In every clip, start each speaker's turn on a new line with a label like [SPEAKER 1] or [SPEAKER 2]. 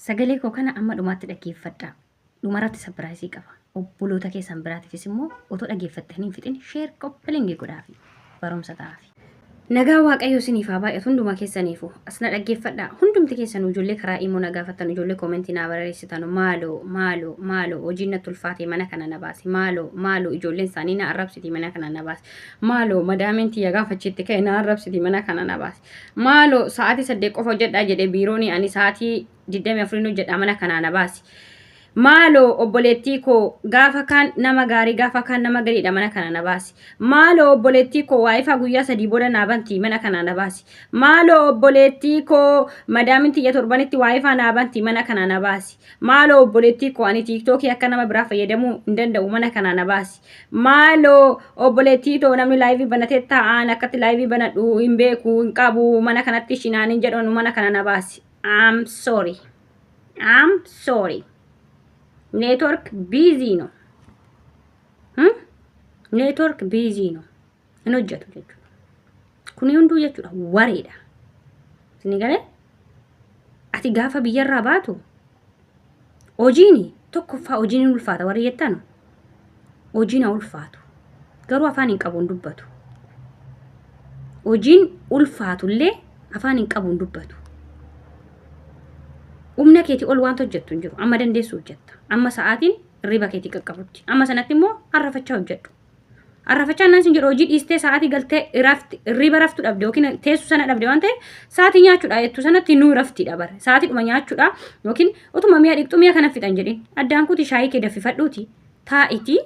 [SPEAKER 1] Sagalee koo kana amma dhumaatti dhaggeeffadhaa. Dhumarratti sabiraayisii qaba. Obboloota keessan biraatiifis immoo otoo dhaggeeffattanii hin fixin sheer qophilingee godhaafi barumsa ta'aafi. Nagaa Waaqayyoo isiniif haa baay'atu hunduma keessaniifu asna dhaggeeffadhaa. Hundumti keessan ijoollee karaa immoo nagaa fattan ijoollee koomentii naa barreessitan maaloo hojiin natti ulfaatee mana kana na baase maaloo ijoolleen isaanii na arrabsiti mana kana na baase maaloo madaameen tiyya gaafachiitti ka'e na arrabsiti mana kana na baase maaloo sa'aatii 8 qofa hojjedhaa jedhee biiroon ani sa'aatii 24 hojjedhaa mana kana na baase. Malo obboleettii koo gaafa kaan nama gaarii gaafa kaan nama gariidha mana kana na baasi. Malo obboleettii koo waayifaa guyyaa 3 booda na banti mana kana na baasi. Malo obboleettii koo madaamin tiyya torbanitti waayifaa na banti mana kana na baasi. Malo obboleettii koo ani TikTok akka nama biraa fayyadamuu hin danda'u mana kana na baasi. Malo obboleettii too namni live banatee taa'an akkatti live banadhu hin beeku hin qabu mana kanatti shinaanin jedhan mana kana na baasi. I'm sorry. Network busy no. Network busy no. Ino hojjetu jechuudha. Kuni hunduu jechuudha wareedha. Isin galee ati gaafa biyyarraa baatu hojiini tokkoffaa hojiin ulfaata warri jettan hojiin ulfaatu garuu afaan hin qabuun dubbatu. Hojiin ulfaatullee afaan hin qabuun dubbatu. Umna keeti ol waan hojjettu hin jiru. Amma dandeessu hojjetta. Amma sa'aatiin riba keeti qaqqabutti. Amma sanatti immoo arrafachaa hojjedhu. Arrafachaa naan sin jedhu hojii dhiistee sa'aatii galtee riba raftu dhabde yookiin teessu sana dhabde waan ta'e sa'aatii nyaachuudha jettu sanatti nuu raftiidha bara. Sa'aatiidhuma nyaachuudha yookiin utuma mi'a dhiqxu mi'a kana fixan jedhin. Addaan kuti shaayii kee daffifadhuuti. Taa'iti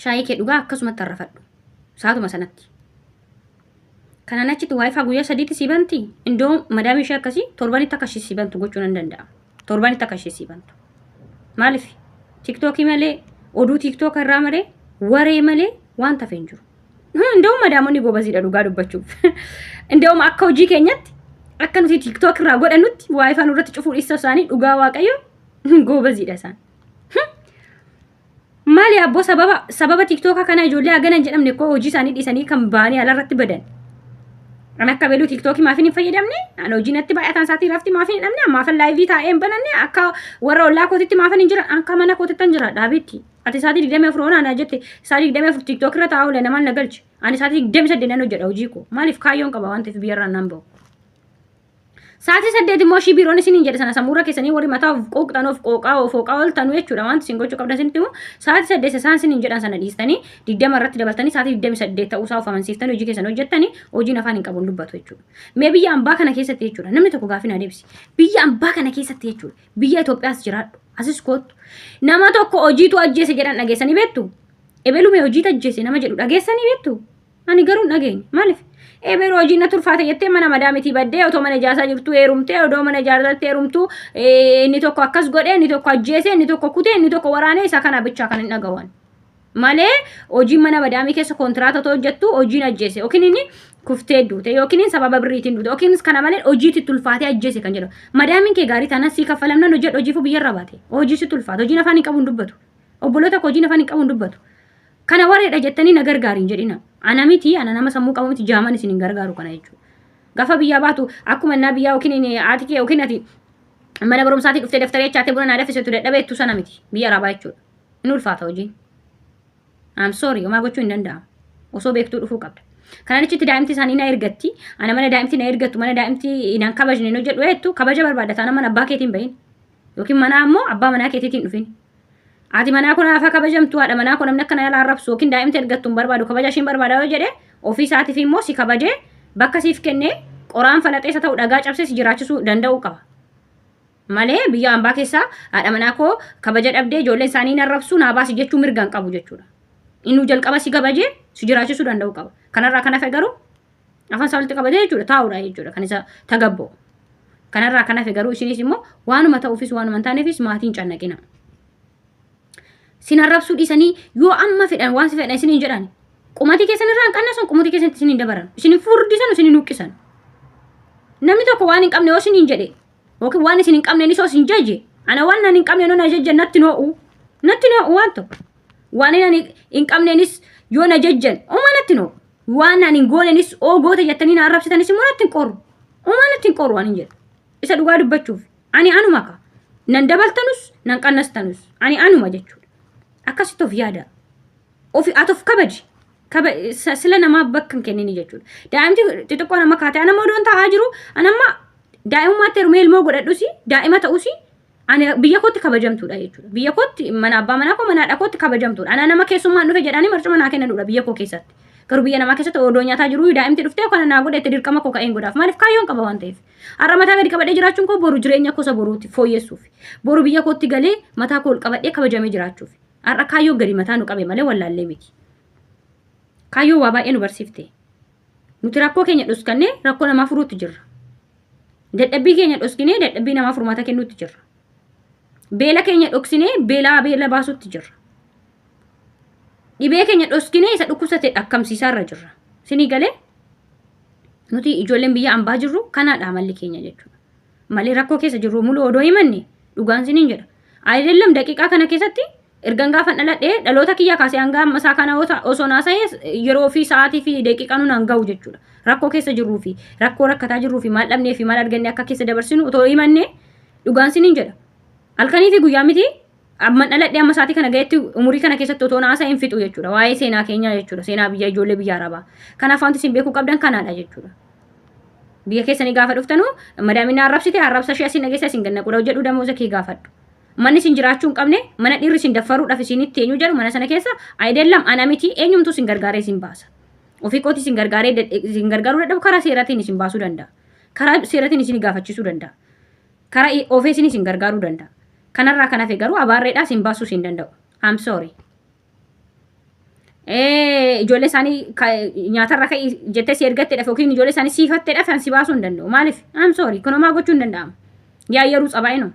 [SPEAKER 1] shaayii kee dhugaa akkasumatti arrafadhu. Sa'aatuma sanatti. Kana nachitti waayifaa guyyaa 3 si banti. Indoo madaamii ishee akkasii torbanitti akka ishee si bantu gochuun hin danda'amu. Torbanitti akka ishee si bantu. Maaliif? TikTokii malee oduu TikTok irraa malee waree malee waan tafe hin jiru. Indoo madaamonni gobaziidha dhugaa dubbachuuf. Indoo akka hojii keenyatti akka nuti TikTok irraa godhannutti waayifaa nurratti cufuu dhiisa isaanii dhugaa Waaqayyo gobaziidha isaan. Maali abboo sababa TikTok kana ijoollee haganan jedhamne koo hojii isaanii dhiisanii kan baanii alarratti badan. Akka beelu TikTokii maafin hin fayyadamne an hojii natti baay'atan saatii rafti maafin hin dhabne maafin live taa'een bananne akka warra ollaa kootitti maafin hin jiran akka mana kootitti hin jira dhaabetti ati saatii 24 oonaa jette saatii 24 TikTok irra taa'uu le namaan na galchi ani saatii 28 nan hojjedha hojii koo maaliif kaayyoon qaba waan ta'eef biyyarraan nan ba'u. Saatii 8 immoo shii biiroon isin hin jedhe sana samuura keessanii warri mataa of qooqxan of qooqaa oltanu jechuudha wanti isin gochuu qabdan isinitti immoo saatii 8 isaan isin hin jedhan sana dhiistanii 20 irratti dabaltanii saatii 28 ta'uusaa of amansiiftanii hojii keessan hojjettanii hojiin afaan hin qabuun dubbatu jechuudha. Mee biyya ambaa kana keessatti jechuudha namni tokko gaafii na deebisi. Biyya ambaa kana keessatti jechuudha biyya Itoophiyaas jiraadhu asis kootu nama tokko hojiitu ajjeese jedhan dhageessanii beektu. Ebelume hojiitu ajjeese nama jedhu dhageessanii beektu. Ani garuu dhageenye maaliif? Eberu hojiin na turfaate jettee mana madaamitii baddee otoo mana ijaasaa jirtu heerumtee odoo mana ijaarsaatti heerumtu inni tokko akkas godhee inni tokko ajjeese inni tokko kutee inni tokko waraanee isa kana bichaa kan hin dhagawan. Malee hojiin mana madaamii keessa kontiraata otoo hojjettu hojiin ajjeese yookiin inni kuftee duute yookiin sababa birriitiin duute yookiin kana malee hojiitti tulfaatee ajjeese kan jedhu. Madaamiin kee gaarii taanaan sii kaffalamnan hojjedhu hojiifu biyyarra baate. Hojiisi tulfaate hojiin afaan hin qabuun dubbatu. Obboloota koo hojiin afaan hin qabuun dubbatu. Kana wareedha jettanii na gargaariin jedhina. Ana miti ana nama sammuu qabu miti jaaman isin hin gargaaru kana jechuudha. Gaafa biyyaa baatu akkuma innaa biyyaa yookiin haati kee yookiin ati mana barumsaatii dhuftee daftaree achaatee buna naa daffisetu dadhabeettu sana miti biyya rabaa jechuudha. Inni ulfaata hojiin. I'm sorry homaa gochuu hin danda'amu. Osoo beektuu dhufuu qabda. Kanaan achitti daa'imti isaanii na ergatti. Ana mana daa'imti na ergattu mana daa'imti naan kabajne hin hojjedhu jettu kabaja barbaadda taana mana abbaa keetiin bahin. Yookiin mana ammoo abbaa manaa keetiitiin dhufin. Ati mana kun afa kabajamtu haadha manaa kun namni akka na yaalaa arrabsu yookiin daa'imti ergattu hin barbaadu kabaja ishiin barbaada yoo jedhe ofii isaatiif immoo si kabajee bakka siif kennee qoraan falaxeessa ta'u dhagaa cabsee si jiraachisuu danda'u qaba. Malee biyya ambaa keessaa haadha manaa koo kabaja dhabdee ijoolleen isaanii na arrabsu naa baasi jechuu mirgaan qabu jechuudha. Inni jalqaba si kabajee si jiraachisuu danda'u qaba. Kanarraa kan hafe garuu afaan isaa walitti qabatee jechuudha taa'uudha jechuudha kan isa tagabboo. Kanarraa kan hafe garuu isinis immoo waanuma ta'uufis waanuma hin taaneefis maatiin cannaqina. Sin arrabsuu dhiisanii yoo amma fedhan waan si fedhan isin hin jedhan qumatii keessan irraa hin qannasan qumatii keessatti isin hin dabaran isin furdisan isin hin nuqqisan namni tokko waan hin qabne yoo isin hin jedhe yookiin waan isin hin qabne ni soo isin jaje ana waan nan hin qabne noo na jajjan natti noo'u waan tokko waan hin qabneenis yoo na jajjan uma natti noo'u waan nan hin gooneenis oo goota jettanii na arrabsitanis immoo natti hin qorru uma natti hin qorru waan hin jedhu isa dhugaa dubbachuuf Ani anuma ka. Nan dabaltanus nan qannastanus. Ani anuma jechuudha. Akkasitti of yaada. Ofi atof kabaji. Sila nama bakka hin kennini jechuudha. Daa'imti xixiqqoo nama kaatee anammoo doon taa'aa jiru. Anamma daa'imummaatti hirmee ilmoo godhadhusi daa'ima ta'usi ani biyya kootti kabajamtuudha jechuudha. Biyya kootti mana abbaa manaa koo mana haadha kootti kabajamtuudha. Ana nama keessummaan dhufe jedhanii marcuma naa kennanudha biyya koo keessatti. Garuu biyya namaa keessatti odoo nyaataa jiru daa'imti dhuftee kana naa godhe itti dirqama koo ka'een godhaaf. Maaliif kaayyoon qaba waan ta'eef. Har'a mataa gadi qabadhee jiraachuun koo boru jireenya koo isa boruuti fooyyessuuf. Boru biyya kootti galee mataa koo ol qabadhee kabajamee jiraachuuf. Har'a kaayyoo gadi mataa nu qabe malee wallaallee miti. Kaayyoo waa baay'ee nu barsiifte. Nuti rakkoo keenya dhuskannee rakkoo namaa furuutti jirra. Dadhabbii keenya dhuskinee dadhabbii namaa furmaata kennuutti jirra. Beela keenya dhoksinee beela baasuutti jirra. Dhibee keenya dhuskinee isa dhukkubsate akkamsiisaarra jirra. Sinii galee nuti ijoolleen biyya ambaa jirru kanaadha malli keenya jechuudha. Malee rakkoo keessa jirru muluu odoo himanne dhugaan siniin jedha. Ayidallam daqiiqaa kana keessatti ergan gaafa dhaladhee dhaloota kiyyaa kaasee hanga amma isaa kana osoo naasa'ee yeroo fi sa'aatii fi daqiiqaa nuun hanga'u jechuudha. Rakkoo keessa jirruu fi rakkoo rakkataa jirruu fi maal dhabnee fi maal arganne akka keessa dabarsinu otoo himanne dhugaan siniin jedha. Halkanii fi guyyaa miti amma dhaladhee amma sa'aatii kana ga'etti umurii kana keessatti otoo naasa'ee hin fixu jechuudha. Waa'ee seenaa keenyaa jechuudha. Seenaa biyya ijoollee biyya arabaa. Kanaaf wanti isin beekuu qabdan kanaadha jechuudha. Biyya keessanii gaafa dhuftanu madaamina arrabsite arrabsa ishee asin dhageessa isin ganna qudha jedhu damooza kee gaafadhu. Manni isin jiraachuu hin qabne mana dhiirri isin daffaruudhaaf isinitti eenyu jedhu mana sana keessa ayidallam ana miti eenyumtu isin gargaaree isin baasa. Ofii kooti isin gargaaruu dadhabu karaa seeraatiin isin baasuu danda'a. Karaa seeraatiin isin gaafachiisuu danda'a. Karaa ofii isin gargaaruu danda'a. Kanarraa kan hafe garuu abaarreedhaa isin baasuu isin danda'u. I'm sorry. Ijoollee isaanii nyaatarra ka'ii jettee si ergatteedhaaf yookiin ijoollee isaanii siifatteedhaaf kan si baasuu hin danda'u. Maaliif? I'm sorry. Kunumaa gochuu hin danda'amu. Yaayyaruu tsabaa'inoo.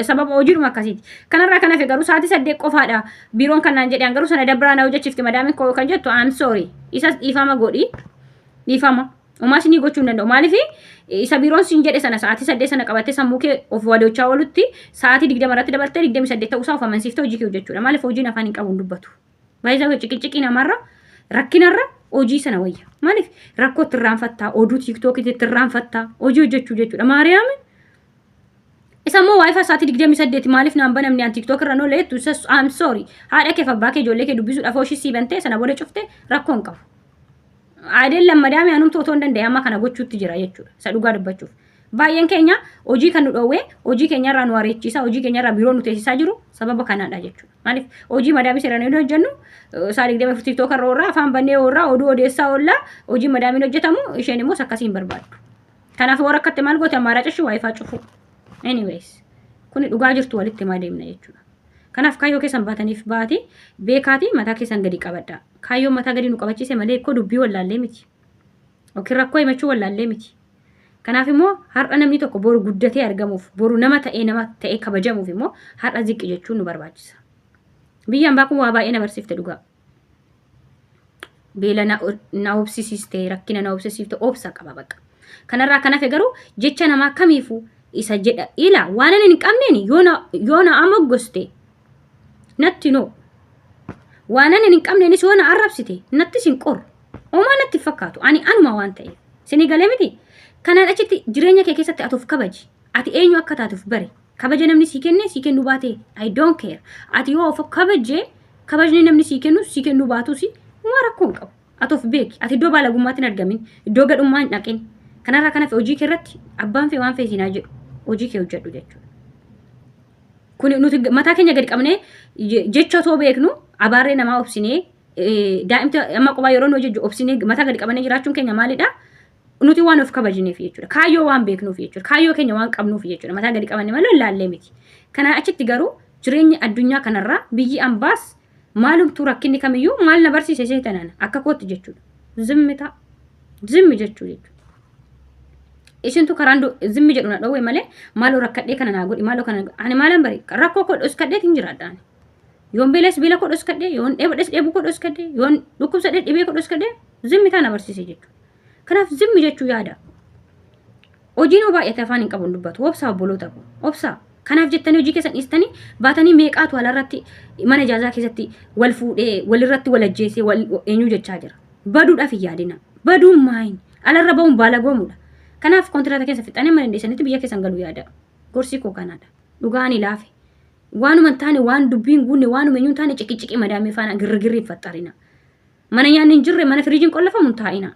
[SPEAKER 1] Sababa hojiidhuma akkasiiti. Kanarraa kan hafe garuu sa'aatii 8 qofaadha. Biiroon kan naan jedhan garuu sana dabraa na hojjechiifte madaamin koo kan jettu I'm sorry. Isas dhiifama godhi. Dhiifama. Umaa isinii gochuu hin danda'u. Maaliif isa biiroon siin jedhe sana sa'aatii 8 sana qabattee sammuu kee of wadochaa walutti sa'aatii 20 irratti dabaltee 28 ta'uusaa of amansiiftee hojii kee hojjechuudha. Maaliif hojiin afaan hin qabu hin dubbatu. Baay'ee ciqiccii namarra rakkinarra hojii sana wayya. Maaliif rakkoo itti irraanfattaa oduu tiiktookiitti itti irraanfattaa hojii hojjechuu jechuudha. Maariyaamin isa immoo waa'ee sa'aatii 28 maaliif naan banamne an TikTok irra noo leettu isa I'm sorry. Haadha kee abbaa kee ijoollee kee dubbisuudhaaf hoshii sii bantee sana booda cuftee rakkoo hin qabu. Ayidallam madaamii anumtu otoo hin danda'e amma kana gochuutti jira jechuudha. Isa dhugaa dubbachuuf. Baay'een keenya hojii kan nu dhoowwee hojii keenya irraa nu wareechisaa hojii keenya irraa biiroo nu teessisaa jiru sababa kanaadha jechuudha. Maaliif hojii madaamii seeraan yoo hojjennu saa 20 TikTok irra oolraa afaan bannee oolraa oduu odeessaa oollaa hojii madaamiin hojjetamu isheen immoo akkasiin barbaaddu. Kanaaf warra akkatti maal goote ammaaraaca ishee waayifaa cufu. Anyways, kuni dhugaa jirtu walitti himaa deemna jechuudha. Kanaaf kaayyoo keessan baataniif baati beekaati mataa keessan gadi qabadha. Kaayyoo mataa gadi nu qabachiise malee ikkoo dubbii wallaallee miti. Yookiin rakkoo himachuu wallaallee miti. Kanaaf immoo har'a namni tokko boru guddatee argamuuf boru nama ta'ee kabajamuuf immoo har'a ziqqi jechuun nu barbaachisa. Biyya ambaa kun waa baay'ee na barsiifte dhugaa. Beela na obsisiiste rakkina na obsisiifte obsa qaba bakka. Kanarraa kan hafe garuu jecha namaa kamiifuu isa jedha ila waan ani hin qabneen yoona amma goste natti no waan ani hin qabneenis yoona arrabsite natti sin qor oma natti fakkaatu ani anuma waan ta'eef sini galee miti kanaan achitti jireenya kee keessatti atuuf kabaji ati eenyu akka taatuuf bari kabaja namni sii kenne sii kennu baate I don't care ati yoo of kabajni namni sii kennu baatusi uma rakkoon qabu atuuf beeki ati iddoo baalagummaatti hin argamin iddoo gadhummaa hin dhaqin kanarraa kanaaf hojii kee irratti abbaan fee waan fee siinaa jedhu hojii kee hojjedhu jechuudha. Kun nuti mataa keenya gadi qabnee jecha otoo beeknu abaarree namaa obsinee daa'imta amma qophaa yeroo nu hojjechu obsinee mataa gadi qabnee jiraachuun keenya maalidha? Nuti waan of kabajneef jechuudha. Kaayyoo waan beeknuuf jechuudha. Kaayyoo keenya waan qabnuuf jechuudha. Mataa gadi qabnee malee laallee miti. Kana achitti garuu jireenya addunyaa kanarraa biyyi ambaas maalumtuu rakkinni kamiyyuu maal na barsiise seetanaan akka kootti jechuudha. Zimmi jechuudha. Isintu karaan zimmi jedhu na dhowwe malee maaloo rakkadhee kana naa godhi maaloo kana ani maalan bari rakkoo koo dhoskadhee hin jiraadhaan. Yoon beeles beela koo dhoskadhee yoon dheebadhes dheebuu koo dhoskadhee yoon dhukkubsadhee dhibee koo dhoskadhee zimmi taa na barsiise jechuudha. Kanaaf zimmi jechuu yaada. Hojiin oo baay'ate afaan hin qabu dubbatu obsaa obboloota koo obsaa. Kanaaf jettanii hojii keessan dhiistanii baatanii meeqaatu alarratti mana ijaazaa keessatti wal fuudhee walirratti wal ajjeesee eenyu jechaa jira. Baduudhaaf hin yaadina. Baduun maayin alarra ba'uun baala goomuudha. Kanaaf kontiraata keessa fixanii mana dandeessanitti biyya keessan galuu yaada. gorsi koo kanaadha. Dhugaani laafe. Waanuma taane waan dubbiin guunne waanuma eenyuun taane ciqiciqi madaamee faana girrigirri hin faxxarina. Mana nyaanni hin jirre mana firiijiin qollafamu hin taa'ina.